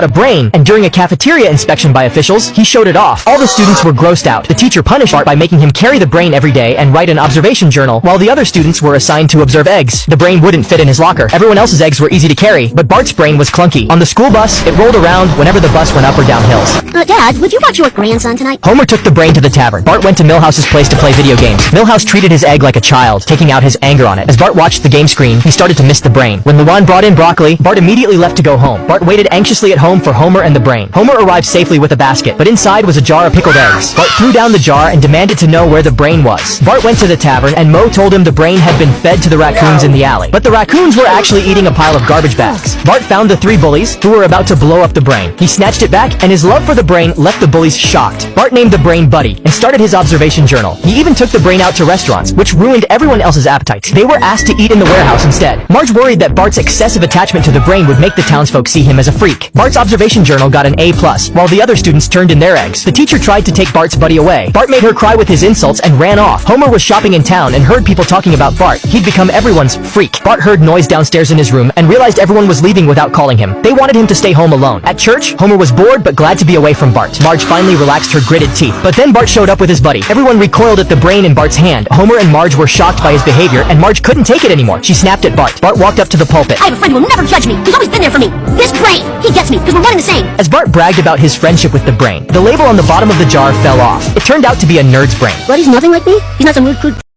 bought a brain, and during a cafeteria inspection by officials, he showed it off. All the students were grossed out. The teacher punished Bart by making him carry the brain every day and write an observation journal, while the other students were assigned to observe eggs. The brain wouldn't fit in his locker. Everyone else's eggs were easy to carry, but Bart's brain was clunky. On the school bus, it rolled around whenever the bus went up or down hills. Dad, would you watch your grandson tonight? Homer took the brain to the tavern. Bart went to Milhouse's place to play video games. Milhouse treated his egg like a child, taking out his anger on it. As Bart watched the game screen, he started to miss the brain. When Luan brought in broccoli, Bart immediately left to go home. Bart waited anxiously at home for Homer and the brain. Homer arrived safely with a basket, but inside was a jar of pickled eggs. Bart threw down the jar and demanded to know where the brain was. Bart went to the tavern, and Mo told him the brain had been fed to the raccoons in the alley. But the raccoons were actually eating a pile of garbage bags. Bart found the 3 bullies, who were about to blow up the brain. He snatched it back, and his love for the brain left the bullies shocked. Bart named the brain Buddy, and started his observation journal. He even took the brain out to restaurants, which ruined everyone else's appetites. They were asked to eat in the warehouse instead. Marge worried that Bart's excessive attachment to the brain would make the townsfolk see him as a freak. Bart's observation journal got an A+, while the other students turned in their eggs. The teacher tried to take Bart's buddy away. Bart made her cry with his insults and ran off. Homer was shopping in town and heard people talking about Bart. He'd become everyone's freak. Bart heard noise downstairs in his room and realized everyone was leaving without calling him. They wanted him to stay home alone. At church, Homer was bored but glad to be away from Bart. Marge finally relaxed her gritted teeth. But then Bart showed up with his buddy. Everyone recoiled at the brain in Bart's hand. Homer and Marge were shocked by his behavior, and Marge couldn't take it anymore. She snapped at Bart. Bart walked up to the pulpit. I have a friend who will never judge me. He's always been there for me. This brain, he gets me because we're one and the same. As Bart bragged about his friendship with the brain, the label on the bottom of the jar fell off. It turned out to be a nerd's brain. But he's nothing like me. He's not some rude